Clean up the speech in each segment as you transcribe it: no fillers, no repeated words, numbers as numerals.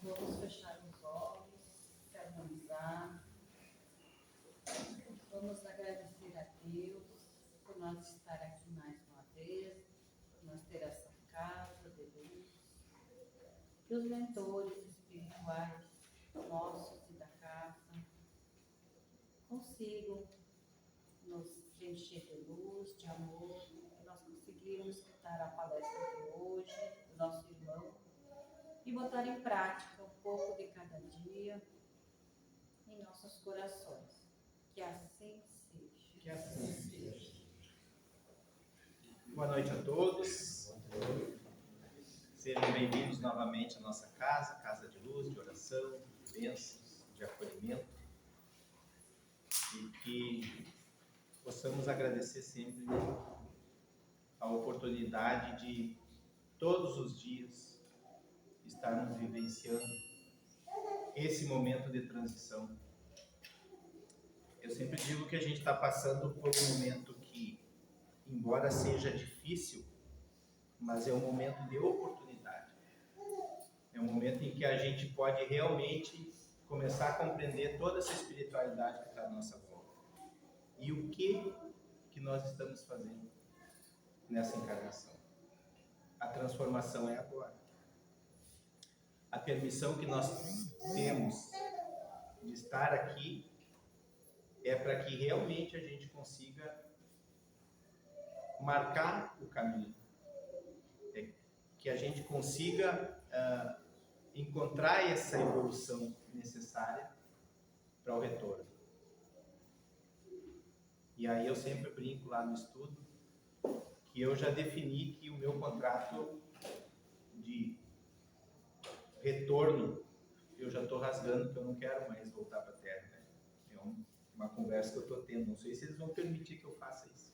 Vamos fechar os olhos, se harmonizar. Vamos agradecer a Deus por nós estar aqui mais uma vez, por nós ter essa casa de luz. Que os mentores espirituais nossos e da casa consigam nos encher de luz, de amor, que nós conseguimos escutar a palestra de hoje, do nosso irmão, e botar em prática um pouco de cada dia em nossos corações. Que assim seja. Que assim seja. Boa noite a todos. Sejam bem-vindos novamente à nossa casa, casa de luz, de oração, de bênçãos, de acolhimento. E que possamos agradecer sempre a oportunidade de todos os dias estarmos vivenciando esse momento de transição. Eu sempre digo que a gente está passando por um momento que, embora seja difícil, mas é um momento de oportunidade. É um momento em que a gente pode realmente começar a compreender toda essa espiritualidade que está à nossa volta. E o que nós estamos fazendo nessa encarnação. A transformação é agora. A permissão que nós temos de estar aqui é para que realmente a gente consiga marcar o caminho. Que a gente consiga encontrar essa evolução necessária para o retorno. E aí eu sempre brinco lá no estudo que eu já defini que o meu contrato de retorno eu já estou rasgando, que eu não quero mais voltar para a Terra. Né? É uma conversa que eu estou tendo. Não sei se eles vão permitir que eu faça isso.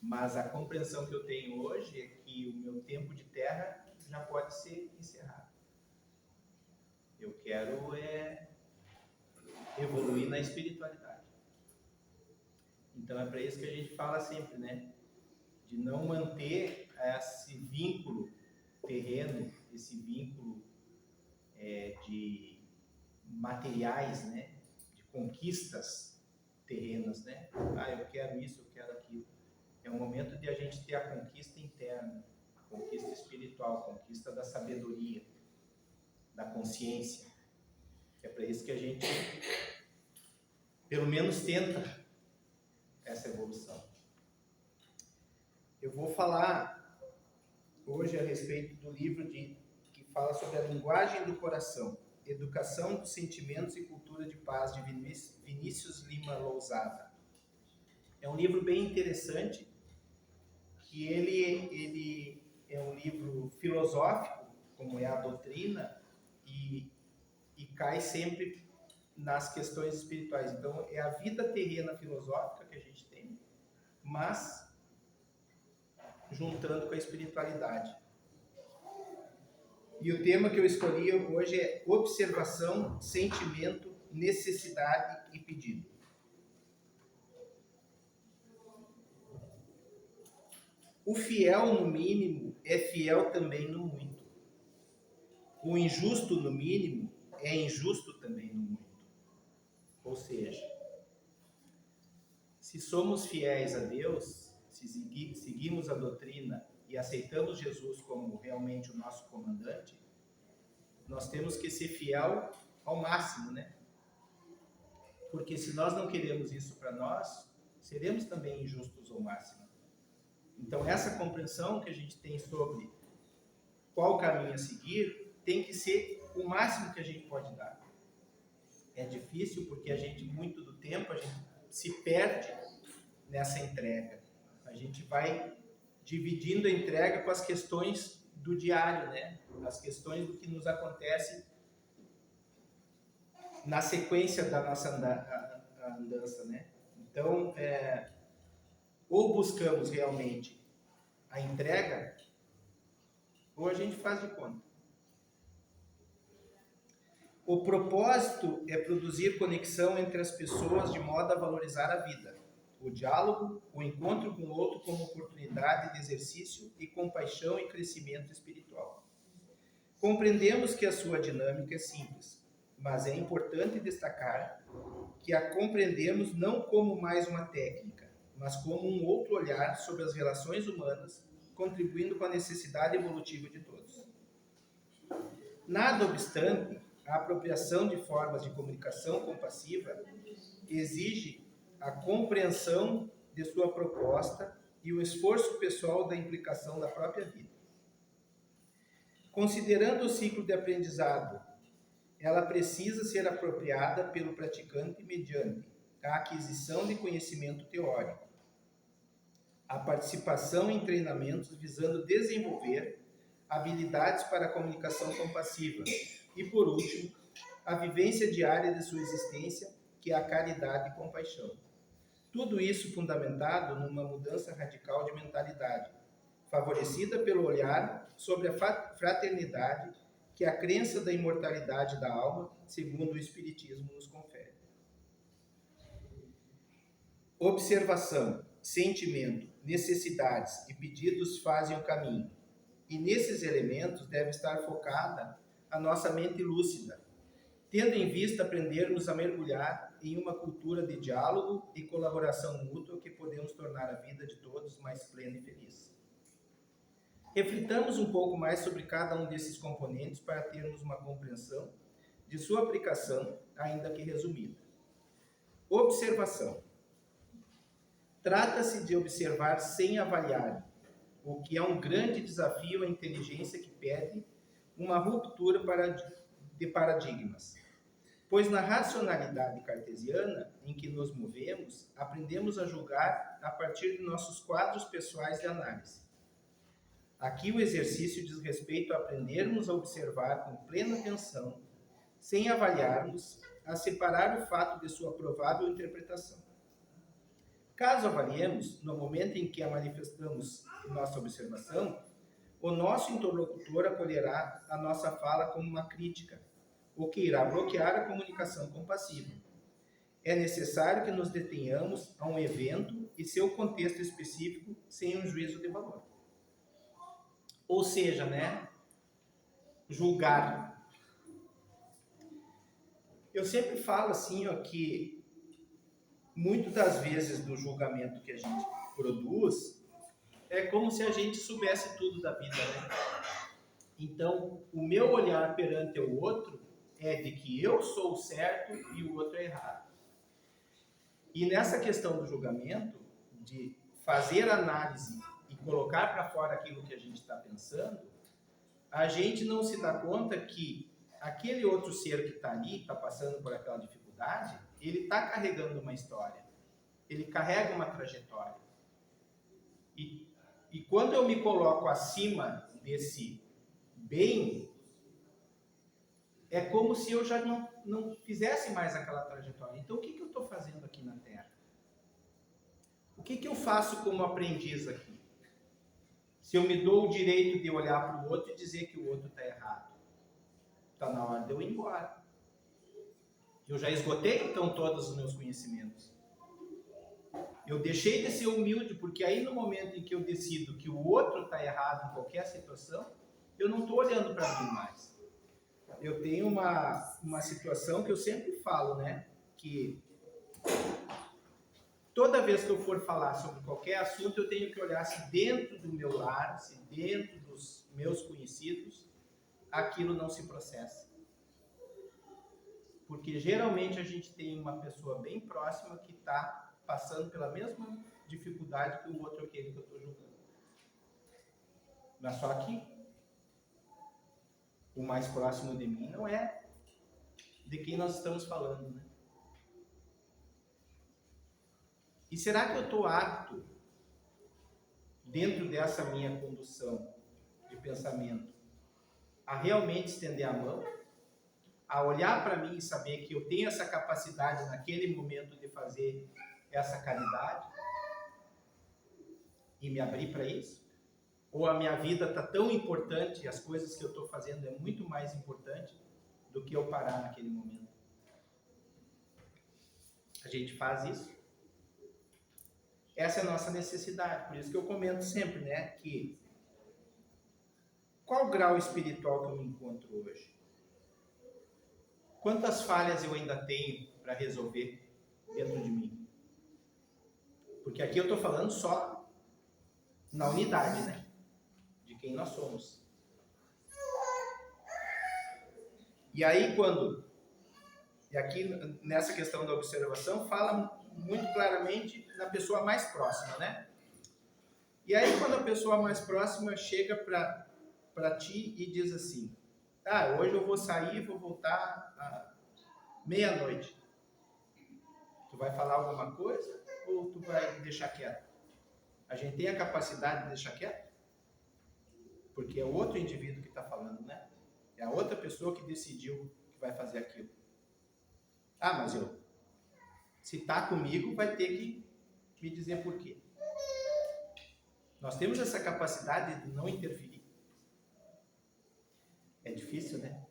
Mas a compreensão que eu tenho hoje é que o meu tempo de Terra já pode ser encerrado. Eu quero evoluir na espiritualidade. Então é para isso que a gente fala sempre, né? De não manter esse vínculo terreno, esse vínculo de materiais, né? De conquistas terrenas, né? Eu quero isso, eu quero aquilo. É o momento de a gente ter a conquista interna, a conquista espiritual, a conquista da sabedoria, da consciência. É para isso que a gente, pelo menos, tenta essa evolução. Eu vou falar hoje a respeito do livro que fala sobre a linguagem do coração, Educação dos Sentimentos e Cultura de Paz, de Vinícius Lima Lousada. É um livro bem interessante, que ele é um livro filosófico, como é a doutrina, e cai sempre nas questões espirituais. Então, é a vida terrena filosófica que a gente tem, mas juntando com a espiritualidade. E o tema que eu escolhi hoje é observação, sentimento, necessidade e pedido. O fiel, no mínimo, é fiel também no muito. O injusto, no mínimo, é injusto também no muito. Ou seja, se somos fiéis a Deus, se seguimos a doutrina e aceitamos Jesus como realmente o nosso comandante, nós temos que ser fiel ao máximo, né? Porque se nós não queremos isso para nós, seremos também injustos ao máximo. Então essa compreensão que a gente tem sobre qual caminho a seguir, tem que ser o máximo que a gente pode dar. É difícil porque a gente, muito do tempo, a gente se perde nessa entrega. A gente vai dividindo a entrega com as questões do diário, né? As questões do que nos acontece na sequência da nossa andança, né? Então, ou buscamos realmente a entrega, ou a gente faz de conta. O propósito é produzir conexão entre as pessoas de modo a valorizar a vida. O diálogo, o encontro com o outro como oportunidade de exercício e compaixão e crescimento espiritual. Compreendemos que a sua dinâmica é simples, mas é importante destacar que a compreendemos não como mais uma técnica, mas como um outro olhar sobre as relações humanas, contribuindo com a necessidade evolutiva de todos. Nada obstante, a apropriação de formas de comunicação compassiva exige a compreensão de sua proposta e o esforço pessoal da implicação da própria vida. Considerando o ciclo de aprendizado, ela precisa ser apropriada pelo praticante mediante a aquisição de conhecimento teórico, a participação em treinamentos visando desenvolver habilidades para a comunicação compassiva e, por último, a vivência diária de sua existência, que é a caridade e compaixão. Tudo isso fundamentado numa mudança radical de mentalidade, favorecida pelo olhar sobre a fraternidade que a crença da imortalidade da alma, segundo o Espiritismo, nos confere. Observação, sentimento, necessidades e pedidos fazem o caminho. E nesses elementos deve estar focada a nossa mente lúcida, tendo em vista aprendermos a mergulhar em uma cultura de diálogo e colaboração mútua que podemos tornar a vida de todos mais plena e feliz. Reflitamos um pouco mais sobre cada um desses componentes para termos uma compreensão de sua aplicação, ainda que resumida. Observação. Trata-se de observar sem avaliar, o que é um grande desafio à inteligência que pede uma ruptura de paradigmas. Pois na racionalidade cartesiana em que nos movemos, aprendemos a julgar a partir de nossos quadros pessoais de análise. Aqui o exercício diz respeito a aprendermos a observar com plena atenção, sem avaliarmos, a separar o fato de sua provável interpretação. Caso avaliemos, no momento em que a manifestamos em nossa observação, o nosso interlocutor acolherá a nossa fala como uma crítica, o que irá bloquear a comunicação compassiva. É necessário que nos detenhamos a um evento e seu contexto específico sem um juízo de valor. Ou seja, julgar. Eu sempre falo assim, que muitas das vezes do julgamento que a gente produz é como se a gente soubesse tudo da vida, Então, o meu olhar perante o outro é de que eu sou o certo e o outro é errado. E nessa questão do julgamento, de fazer análise e colocar para fora aquilo que a gente está pensando, a gente não se dá conta que aquele outro ser que está ali, está passando por aquela dificuldade, ele está carregando uma história, ele carrega uma trajetória. E quando eu me coloco acima desse bem, é como se eu já não fizesse mais aquela trajetória. Então, o que eu estou fazendo aqui na Terra? O que eu faço como aprendiz aqui? Se eu me dou o direito de olhar para o outro e dizer que o outro está errado, está na hora de eu ir embora. Eu já esgotei, então, todos os meus conhecimentos. Eu deixei de ser humilde, porque aí no momento em que eu decido que o outro está errado em qualquer situação, eu não estou olhando para mim mais. Eu tenho uma situação que eu sempre falo, que toda vez que eu for falar sobre qualquer assunto, eu tenho que olhar se dentro do meu lar, se dentro dos meus conhecidos, aquilo não se processa. Porque geralmente a gente tem uma pessoa bem próxima que está passando pela mesma dificuldade que o outro aquele que eu estou julgando. Mas só que o mais próximo de mim não é de quem nós estamos falando, E será que eu estou apto, dentro dessa minha condução de pensamento, a realmente estender a mão, a olhar para mim e saber que eu tenho essa capacidade naquele momento de fazer essa caridade e me abrir para isso? Ou a minha vida está tão importante, as coisas que eu estou fazendo é muito mais importante do que eu parar naquele momento? A gente faz isso? Essa é a nossa necessidade. Por isso que eu comento sempre, que qual grau espiritual que eu me encontro hoje? Quantas falhas eu ainda tenho para resolver dentro de mim? Porque aqui eu estou falando só na unidade, né? De quem nós somos. E aí e aqui nessa questão da observação, fala muito claramente na pessoa mais próxima, né? E aí quando a pessoa mais próxima chega para ti e diz assim, hoje eu vou sair, vou voltar à meia-noite. Tu vai falar alguma coisa ou tu vai deixar quieto? A gente tem a capacidade de deixar quieto? Porque é outro indivíduo que está falando, né? É a outra pessoa que decidiu que vai fazer aquilo. Mas se está comigo, vai ter que me dizer por quê. Nós temos essa capacidade de não interferir. É difícil, né?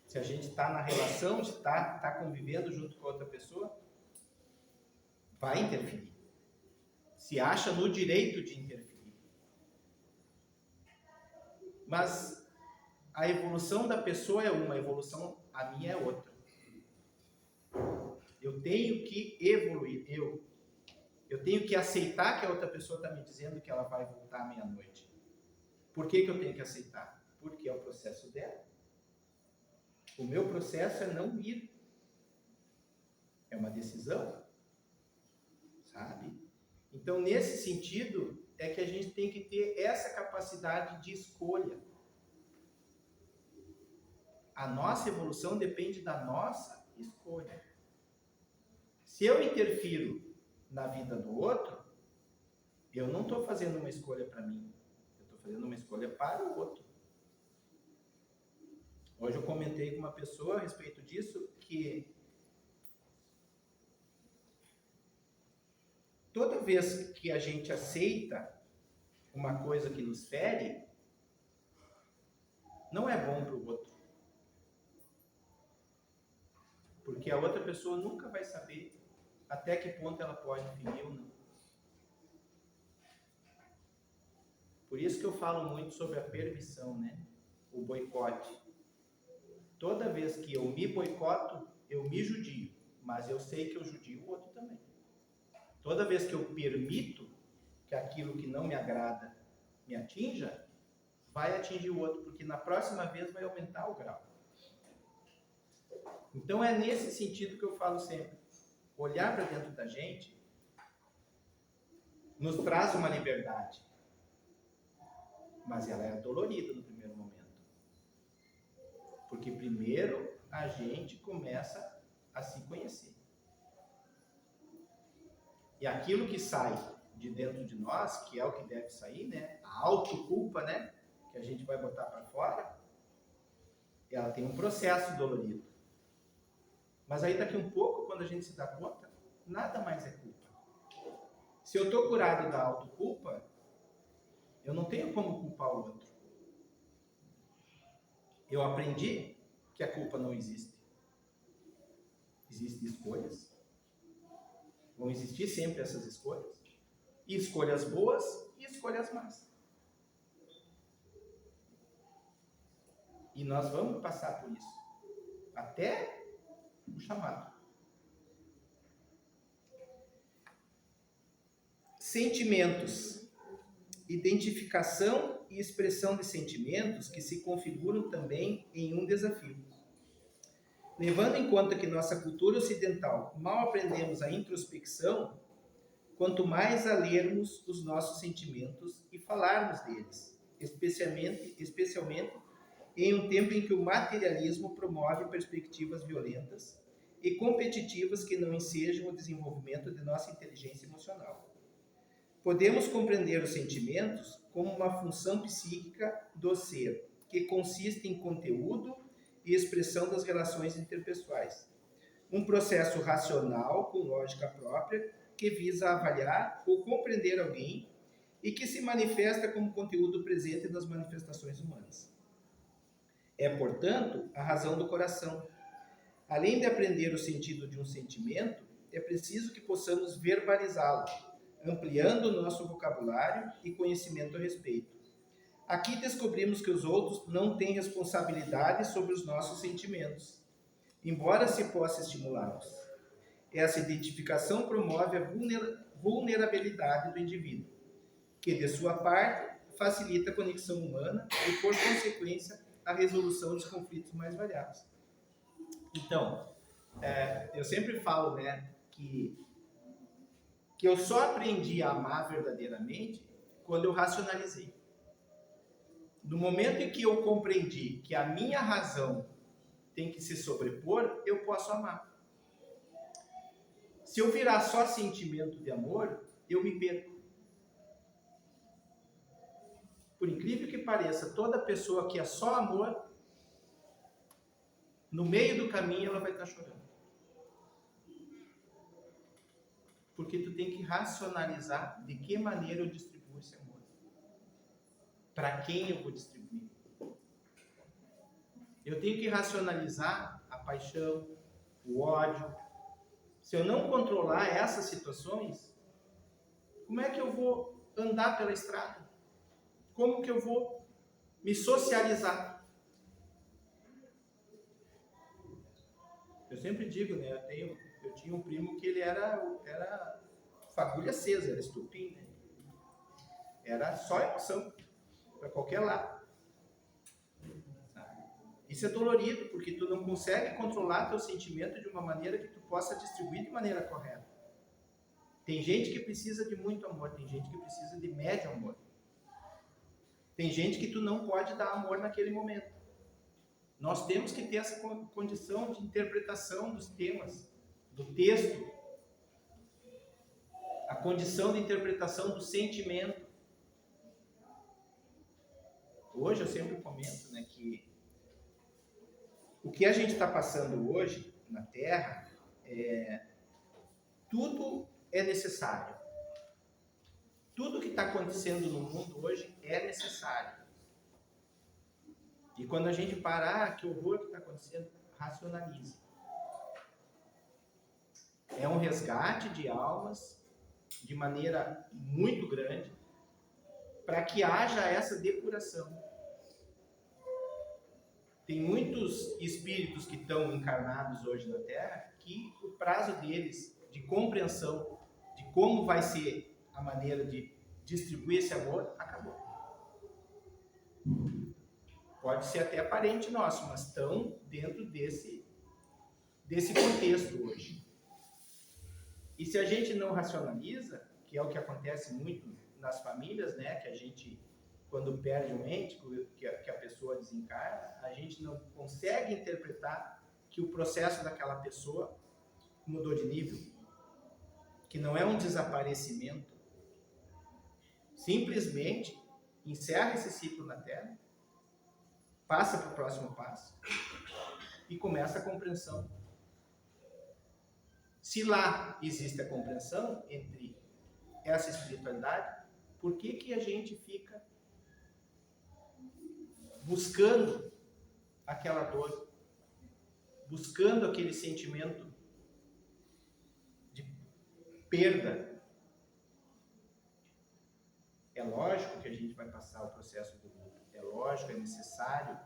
Se a gente está na relação, está convivendo junto com a outra pessoa, vai interferir. Se acha no direito de interferir. Mas a evolução da pessoa é uma, a minha é outra. Eu tenho que evoluir, eu tenho que aceitar que a outra pessoa está me dizendo que ela vai voltar à meia-noite. Por que eu tenho que aceitar? Porque é o processo dela. O meu processo é não ir. É uma decisão. Sabe? Então, nesse sentido, é que a gente tem que ter essa capacidade de escolha. A nossa evolução depende da nossa escolha. Se eu interfiro na vida do outro, eu não estou fazendo uma escolha para mim. Eu estou fazendo uma escolha para o outro. Hoje eu comentei com uma pessoa a respeito disso, que toda vez que a gente aceita uma coisa que nos fere, não é bom para o outro. Porque a outra pessoa nunca vai saber até que ponto ela pode ferir ou não. Por isso que eu falo muito sobre a permissão, né? O boicote. Toda vez que eu me boicoto, eu me judio, mas eu sei que eu judio o outro também. Toda vez que eu permito que aquilo que não me agrada me atinja, vai atingir o outro, porque na próxima vez vai aumentar o grau. Então é nesse sentido que eu falo sempre. Olhar para dentro da gente nos traz uma liberdade, mas ela é dolorida no primeiro momento. Porque primeiro a gente começa a se conhecer. E aquilo que sai de dentro de nós, que é o que deve sair, né? A autoculpa, né? Que a gente vai botar para fora, ela tem um processo dolorido. Mas aí daqui um pouco, quando a gente se dá conta, nada mais é culpa. Se eu estou curado da autoculpa, eu não tenho como culpar o outro. Eu aprendi que a culpa não existe. Existem escolhas. Vão existir sempre essas escolhas. E escolhas boas e escolhas más. E nós vamos passar por isso. Até o chamado. Sentimentos. Identificação e expressão de sentimentos que se configuram também em um desafio. Levando em conta que nossa cultura ocidental mal aprendemos a introspecção, quanto mais a lermos os nossos sentimentos e falarmos deles, especialmente em um tempo em que o materialismo promove perspectivas violentas e competitivas que não ensejam o desenvolvimento de nossa inteligência emocional. Podemos compreender os sentimentos como uma função psíquica do ser, que consiste em conteúdo e expressão das relações interpessoais. Um processo racional, com lógica própria, que visa avaliar ou compreender alguém e que se manifesta como conteúdo presente nas manifestações humanas. É, portanto, a razão do coração. Além de aprender o sentido de um sentimento, é preciso que possamos verbalizá-lo, ampliando o nosso vocabulário e conhecimento a respeito. Aqui descobrimos que os outros não têm responsabilidade sobre os nossos sentimentos, embora se possa estimulá-los. Essa identificação promove a vulnerabilidade do indivíduo, que, de sua parte, facilita a conexão humana e, por consequência, a resolução dos conflitos mais variados. Então, eu sempre falo, né, que eu só aprendi a amar verdadeiramente quando eu racionalizei. No momento em que eu compreendi que a minha razão tem que se sobrepor, eu posso amar. Se eu virar só sentimento de amor, eu me perco. Por incrível que pareça, toda pessoa que é só amor, no meio do caminho ela vai estar chorando. Porque tu tem que racionalizar de que maneira eu distribuo esse amor. Para quem eu vou distribuir. Eu tenho que racionalizar a paixão, o ódio. Se eu não controlar essas situações, como é que eu vou andar pela estrada? Como que eu vou me socializar? Eu sempre digo, né? Eu tinha um primo que ele era fagulha acesa, era estupim, né? Era só emoção, para qualquer lado. Isso é dolorido, porque tu não consegue controlar teu sentimento de uma maneira que tu possa distribuir de maneira correta. Tem gente que precisa de muito amor, tem gente que precisa de médio amor. Tem gente que tu não pode dar amor naquele momento. Nós temos que ter essa condição de interpretação dos temas, do texto, a condição de interpretação do sentimento. Hoje eu sempre comento, né, que o que a gente está passando hoje na Terra, tudo é necessário. Tudo que está acontecendo no mundo hoje é necessário. E quando a gente parar, que horror que está acontecendo, racionalize. É um resgate de almas de maneira muito grande para que haja essa depuração. Tem muitos espíritos que estão encarnados hoje na Terra que o prazo deles de compreensão de como vai ser a maneira de distribuir esse amor acabou. Pode ser até parente nosso, mas estão dentro desse contexto hoje. E se a gente não racionaliza, que é o que acontece muito nas famílias, né, que a gente, quando perde um ente, que a pessoa desencarna, a gente não consegue interpretar que o processo daquela pessoa mudou de nível, que não é um desaparecimento, simplesmente encerra esse ciclo na Terra, passa para o próximo passo e começa a compreensão. Se lá existe a compreensão entre essa espiritualidade, por que a gente fica buscando aquela dor, buscando aquele sentimento de perda? É lógico que a gente vai passar o processo do luto, é lógico, é necessário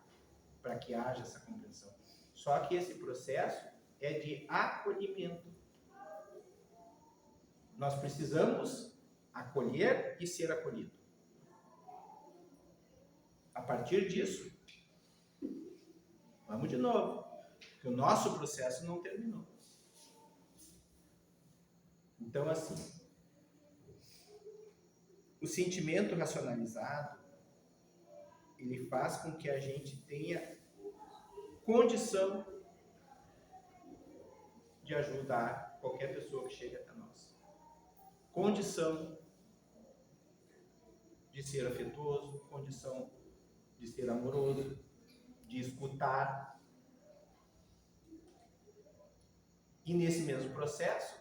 para que haja essa compreensão. Só que esse processo é de acolhimento. Nós precisamos acolher e ser acolhido. A partir disso, vamos de novo, porque o nosso processo não terminou. Então, assim, o sentimento racionalizado, ele faz com que a gente tenha condição de ajudar qualquer pessoa que chegue até nós. Condição de ser afetuoso, condição de ser amoroso, de escutar. E nesse mesmo processo,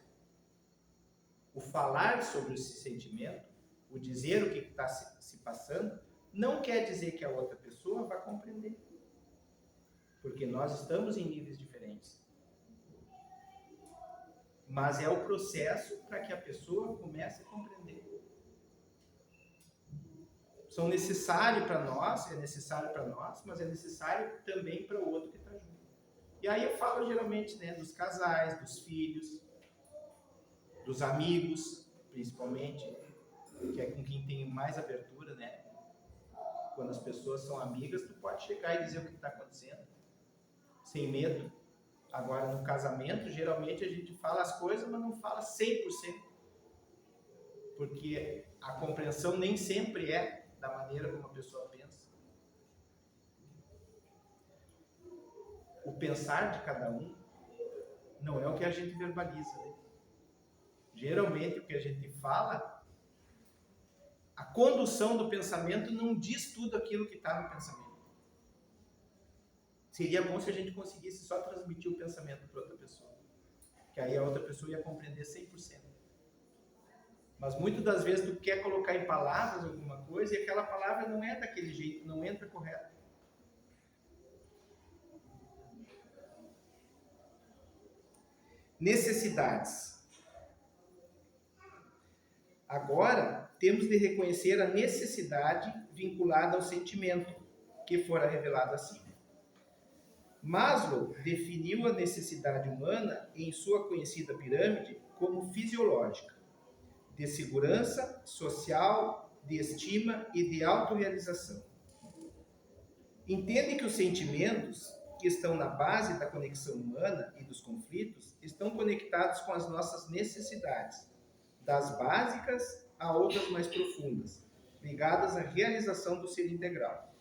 o falar sobre esse sentimento, o dizer o que está se passando, não quer dizer que a outra pessoa vai compreender. Porque nós estamos em níveis diferentes. Mas é o processo para que a pessoa comece a compreender. são necessários para nós, mas é necessário também para o outro que está junto. E aí eu falo geralmente, né, dos casais, dos filhos, dos amigos, principalmente, que é com quem tem mais abertura, né? Quando as pessoas são amigas, tu pode chegar e dizer o que está acontecendo, sem medo. Agora, no casamento, geralmente a gente fala as coisas, mas não fala 100%, porque a compreensão nem sempre é da maneira como a pessoa pensa. O pensar de cada um não é o que a gente verbaliza, né? Geralmente, o que a gente fala, a condução do pensamento não diz tudo aquilo que está no pensamento. Seria bom se a gente conseguisse só transmitir o pensamento para outra pessoa, que aí a outra pessoa ia compreender 100%. Mas muitas das vezes tu quer colocar em palavras alguma coisa e aquela palavra não é daquele jeito, não entra correto. Necessidades. Agora, temos de reconhecer a necessidade vinculada ao sentimento, que fora revelado acima. Maslow definiu a necessidade humana em sua conhecida pirâmide como fisiológica, de segurança, social, de estima e de autorrealização. Entende que os sentimentos que estão na base da conexão humana e dos conflitos estão conectados com as nossas necessidades, das básicas a outras mais profundas, ligadas à realização do ser integral.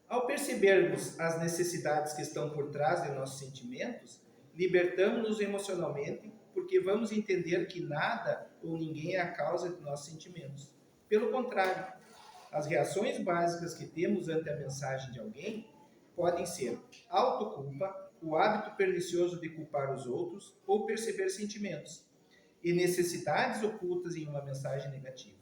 Ao percebermos as necessidades que estão por trás de nossos sentimentos, libertamos-nos emocionalmente, porque vamos entender que nada ou ninguém é a causa de nossos sentimentos. Pelo contrário, as reações básicas que temos ante a mensagem de alguém podem ser autoculpa, o hábito pernicioso de culpar os outros ou perceber sentimentos e necessidades ocultas em uma mensagem negativa.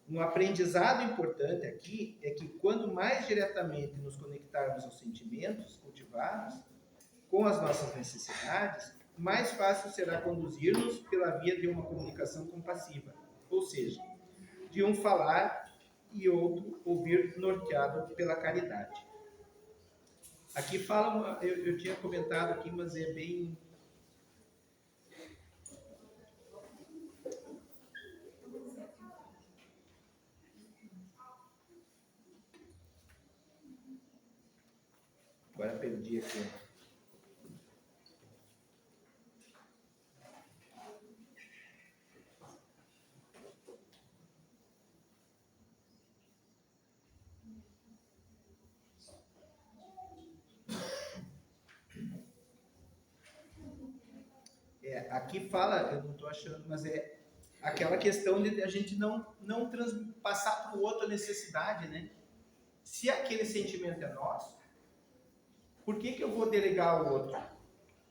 Um aprendizado importante aqui é que quando mais diretamente nos conectarmos aos sentimentos cultivados com as nossas necessidades, mais fácil será conduzir-nos pela via de uma comunicação compassiva, ou seja, de um falar e outro ouvir norteado pela caridade. Aqui fala, eu tinha comentado aqui, mas é bem... Agora perdi aqui. Aqui fala, eu não estou achando, mas é aquela questão de a gente não passar para o outro a necessidade, né? Se aquele sentimento é nosso, por que eu vou delegar ao outro?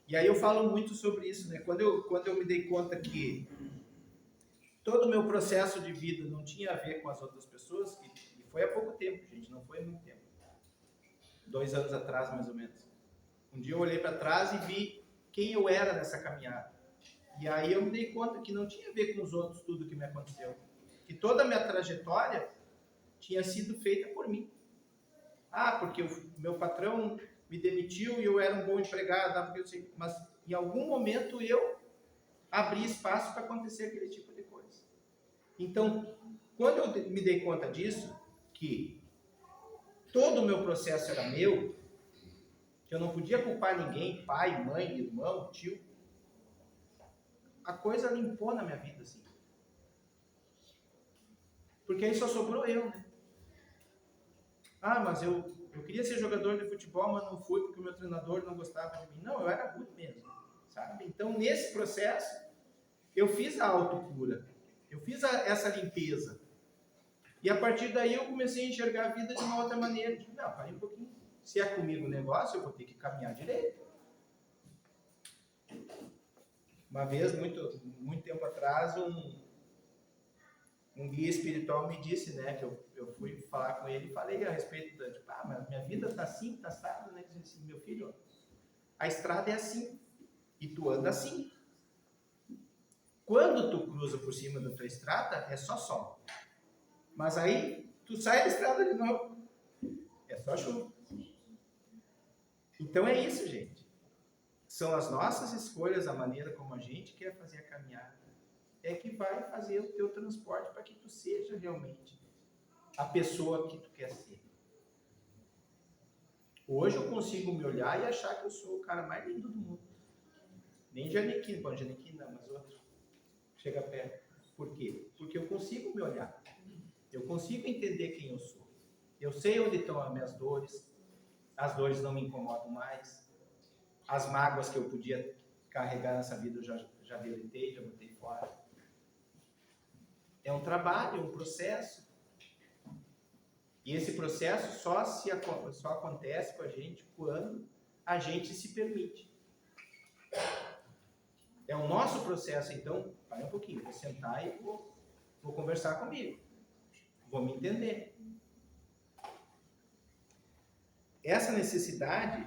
E aí eu falo muito sobre isso, né? Quando eu me dei conta que todo o meu processo de vida não tinha a ver com as outras pessoas, e foi há pouco tempo, gente, não foi há muito tempo. 2 anos atrás, mais ou menos. Um dia eu olhei para trás e vi quem eu era nessa caminhada. E aí eu me dei conta que não tinha a ver com os outros tudo que me aconteceu. Que toda a minha trajetória tinha sido feita por mim. Ah, porque o meu patrão me demitiu e eu era um bom empregado, mas em algum momento eu abri espaço para acontecer aquele tipo de coisa. Então, quando eu me dei conta disso, que todo o meu processo era meu, que eu não podia culpar ninguém, pai, mãe, irmão, tio, a coisa limpou na minha vida, assim. Porque aí só sobrou eu, né? Ah, mas eu queria ser jogador de futebol, mas não fui porque o meu treinador não gostava de mim. Não, eu era ruim mesmo, sabe? Então, nesse processo, eu fiz a autocura. Eu fiz essa limpeza. E a partir daí eu comecei a enxergar a vida de uma outra maneira. Tipo, não, parei um pouquinho. Se é comigo o negócio, eu vou ter que caminhar direito. Uma vez, muito tempo atrás, um guia espiritual me disse, né, que eu fui falar com ele e falei a respeito da, tipo, mas minha vida tá assim, tá assado, né? Ele disse assim, meu filho, a estrada é assim, e tu anda assim. Quando tu cruza por cima da tua estrada, é só sol. Mas aí, tu sai da estrada de novo. É só chuva. Então é isso, gente. São as nossas escolhas, a maneira como a gente quer fazer a caminhada, é que vai fazer o teu transporte para que tu seja realmente a pessoa que tu quer ser. Hoje eu consigo me olhar e achar que eu sou o cara mais lindo do mundo. Nem Janequine, bom, Janequine não, mas outro. Chega perto. Por quê? Porque eu consigo me olhar. Eu consigo entender quem eu sou. Eu sei onde estão as minhas dores. As dores não me incomodam mais. As mágoas que eu podia carregar nessa vida eu já deletei, já botei fora. É um trabalho, é um processo. E esse processo só acontece com a gente quando a gente se permite. É o nosso processo, então, para um pouquinho, vou sentar e vou conversar comigo. Vou me entender. Essa necessidade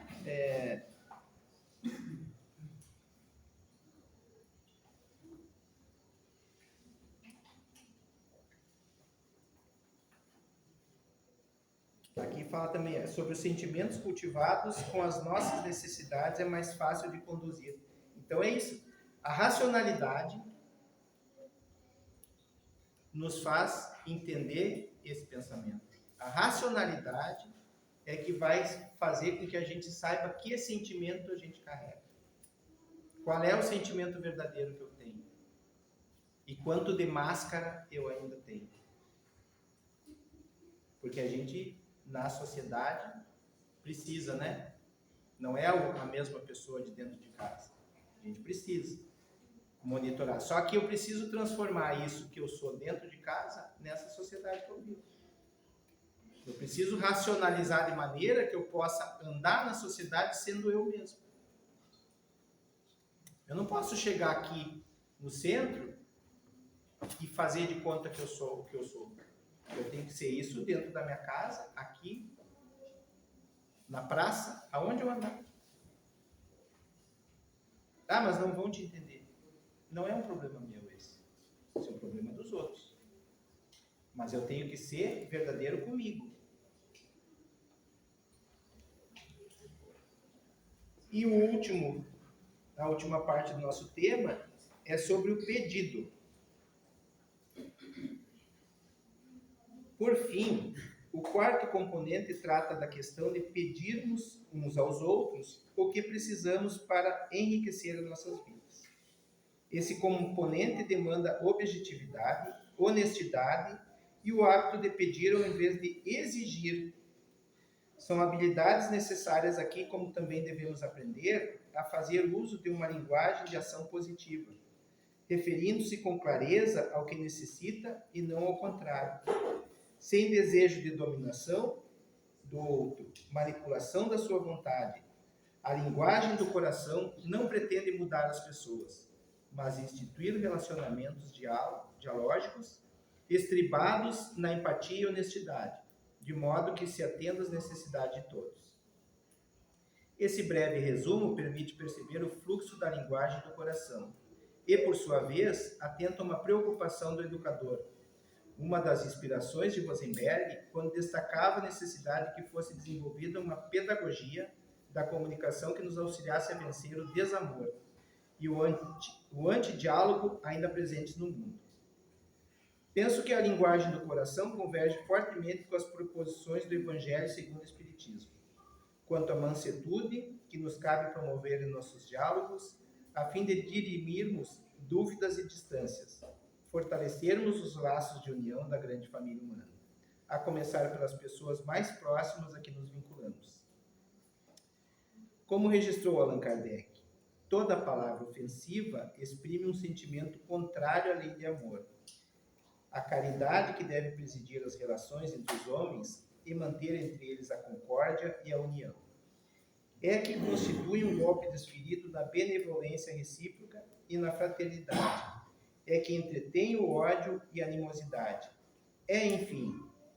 aqui fala também sobre os sentimentos cultivados com as nossas necessidades é mais fácil de conduzir. Então é isso. A racionalidade nos faz entender esse pensamento. A racionalidade é que vai fazer com que a gente saiba que sentimento a gente carrega. Qual é o sentimento verdadeiro que eu tenho? E quanto de máscara eu ainda tenho? Porque a gente, na sociedade, precisa, né? Não é a mesma pessoa de dentro de casa. A gente precisa monitorar. Só que eu preciso transformar isso que eu sou dentro de casa nessa sociedade que eu vivo. Eu preciso racionalizar de maneira que eu possa andar na sociedade sendo eu mesmo. Eu não posso chegar aqui no centro e fazer de conta que eu sou o que eu sou. Eu tenho que ser isso dentro da minha casa, aqui, na praça, aonde eu andar. Ah, mas não vão te entender. Não é um problema meu esse. Esse é um problema dos outros. Mas eu tenho que ser verdadeiro comigo. E a última parte do nosso tema é sobre o pedido. Por fim, o quarto componente trata da questão de pedirmos uns aos outros o que precisamos para enriquecer as nossas vidas. Esse componente demanda objetividade, honestidade e o hábito de pedir ao invés de exigir. São habilidades necessárias aqui, como também devemos aprender a fazer uso de uma linguagem de ação positiva, referindo-se com clareza ao que necessita e não ao contrário, sem desejo de dominação do outro, manipulação da sua vontade. A linguagem do coração não pretende mudar as pessoas, mas instituir relacionamentos dialógicos estribados na empatia e honestidade, de modo que se atenda às necessidades de todos. Esse breve resumo permite perceber o fluxo da linguagem do coração e, por sua vez, atenta a uma preocupação do educador, uma das inspirações de Rosenberg, quando destacava a necessidade que fosse desenvolvida uma pedagogia da comunicação que nos auxiliasse a vencer o desamor e o antidiálogo ainda presentes no mundo. Penso que a linguagem do coração converge fortemente com as proposições do Evangelho segundo o Espiritismo, quanto à mansuetude que nos cabe promover em nossos diálogos, a fim de dirimirmos dúvidas e distâncias, fortalecermos os laços de união da grande família humana, a começar pelas pessoas mais próximas a que nos vinculamos. Como registrou Allan Kardec, toda palavra ofensiva exprime um sentimento contrário à lei de amor. A caridade que deve presidir as relações entre os homens e manter entre eles a concórdia e a união. É que constitui um golpe desferido na benevolência recíproca e na fraternidade. É que entretém o ódio e a animosidade. É, enfim,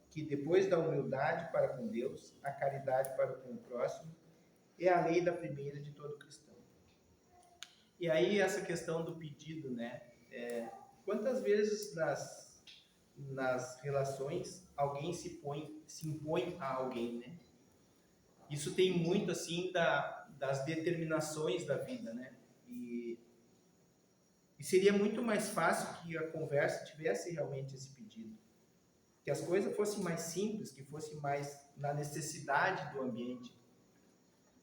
que depois da humildade para com Deus, a caridade para com o próximo, é a lei da primeira de todo cristão. E aí essa questão do pedido, né? Quantas vezes nas relações alguém se impõe a alguém, né? Isso tem muito assim das determinações da vida, né? E seria muito mais fácil que a conversa tivesse realmente esse pedido, que as coisas fossem mais simples, que fosse mais na necessidade do ambiente,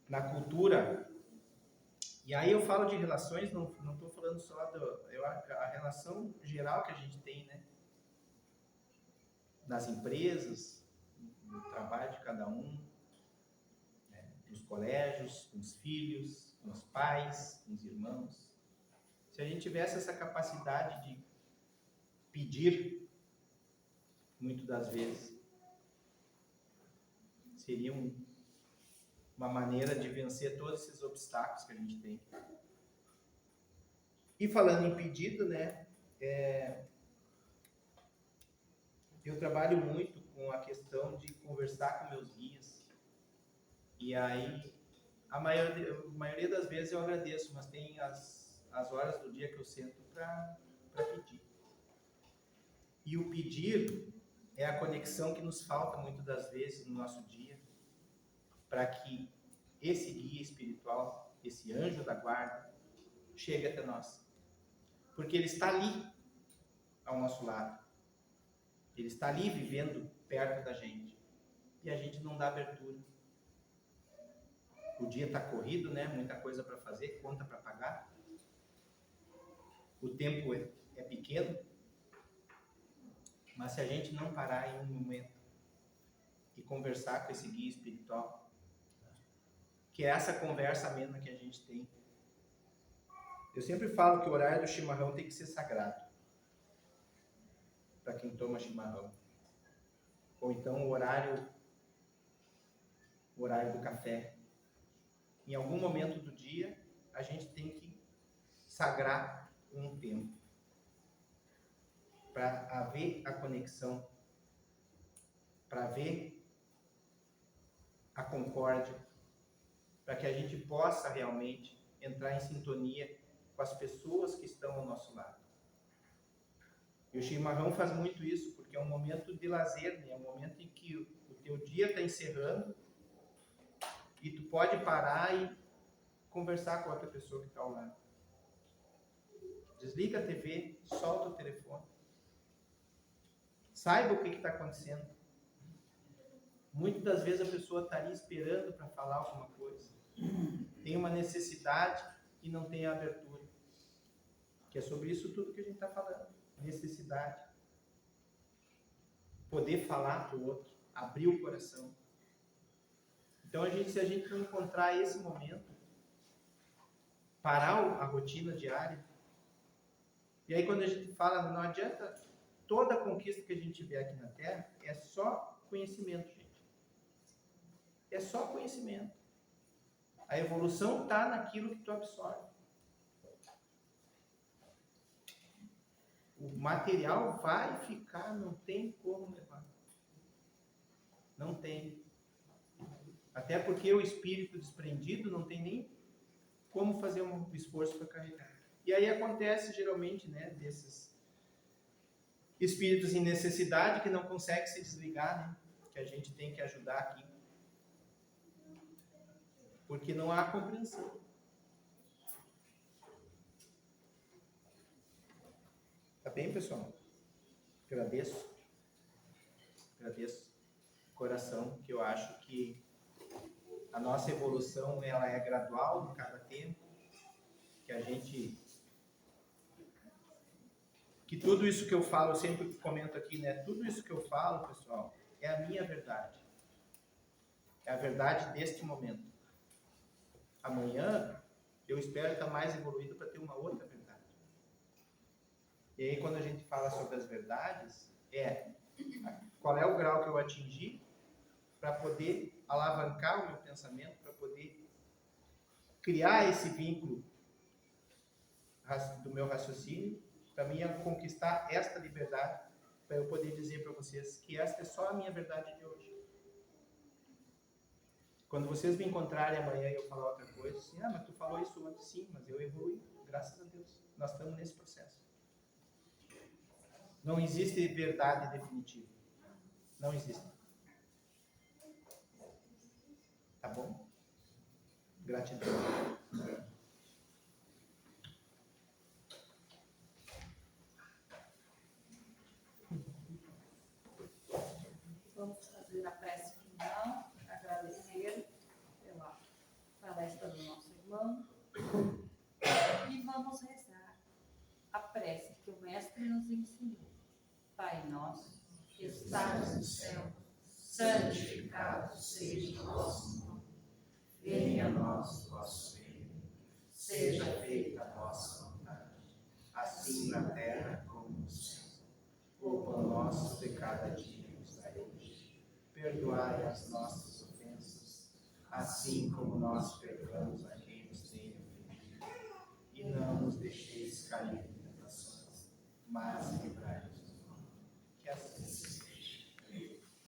na cultura. E aí eu falo de relações, não estou falando só a relação geral que a gente tem, né? Nas empresas, no trabalho de cada um, né? Nos colégios, com os filhos, com os pais, com os irmãos. Se a gente tivesse essa capacidade de pedir, muitas das vezes, seria uma maneira de vencer todos esses obstáculos que a gente tem. E falando em pedido, né, eu trabalho muito com a questão de conversar com meus guias. E aí, a maioria das vezes eu agradeço, mas tem as horas do dia que eu sento para pedir. E o pedir é a conexão que nos falta muitas das vezes no nosso dia, para que esse guia espiritual, esse anjo da guarda, chegue até nós. Porque ele está ali, ao nosso lado. Ele está ali vivendo perto da gente. E a gente não dá abertura. O dia está corrido, né? Muita coisa para fazer, conta para pagar. O tempo é pequeno. Mas se a gente não parar em um momento e conversar com esse guia espiritual, que é essa conversa mesmo que a gente tem. Eu sempre falo que o horário do chimarrão tem que ser sagrado para quem toma chimarrão. Ou então o horário do café. Em algum momento do dia, a gente tem que sagrar um tempo para haver a conexão, para haver a concórdia, para que a gente possa realmente entrar em sintonia com as pessoas que estão ao nosso lado. E o chimarrão faz muito isso, porque é um momento de lazer, né? É um momento em que o teu dia está encerrando e tu pode parar e conversar com outra pessoa que está ao lado. Desliga a TV, solta o telefone. Saiba o que está acontecendo. Muitas das vezes a pessoa está ali esperando para falar alguma coisa. Tem uma necessidade e não tem a abertura. Que é sobre isso tudo que a gente está falando. Necessidade. Poder falar para o outro. Abrir o coração. Então, se a gente não encontrar esse momento, parar a rotina diária, e aí quando a gente fala, não adianta, toda a conquista que a gente tiver aqui na Terra é só conhecimento, gente. É só conhecimento. A evolução está naquilo que tu absorve. O material vai ficar, não tem como levar. Não tem. Até porque o espírito desprendido não tem nem como fazer um esforço para carregar. E aí acontece geralmente, né, desses espíritos em necessidade que não conseguem se desligar, né, que a gente tem que ajudar aqui. Porque não há compreensão. Tá bem, pessoal? Agradeço de coração, que eu acho que a nossa evolução ela é gradual em cada tempo, que tudo isso que eu falo, eu sempre comento aqui, né? Tudo isso que eu falo, pessoal, é a minha verdade. É a verdade deste momento. Amanhã, eu espero estar mais evoluído para ter uma outra verdade. E aí, quando a gente fala sobre as verdades, qual é o grau que eu atingi para poder alavancar o meu pensamento, para poder criar esse vínculo do meu raciocínio, para mim conquistar esta liberdade, para eu poder dizer para vocês que esta é só a minha verdade de hoje. Quando vocês me encontrarem amanhã e eu falar outra coisa, assim, mas tu falou isso antes, sim, mas eu evolui, graças a Deus. Nós estamos nesse processo. Não existe verdade definitiva. Não existe. Tá bom? Gratidão. Vamos fazer a prece final, agradecer pela palestra do nosso irmão e vamos rezar a prece que o Mestre nos ensinou. Pai nosso, que estás no céu, santificado seja o vosso nome. Venha a nós o vosso reino. Seja feita a vossa vontade, assim na terra como no céu. O pão nosso de cada dia nos dai hoje. Perdoai as nossas ofensas, assim como nós perdoamos a quem nos tem ofendido. E não nos deixeis cair em tentações, mas livrai-nos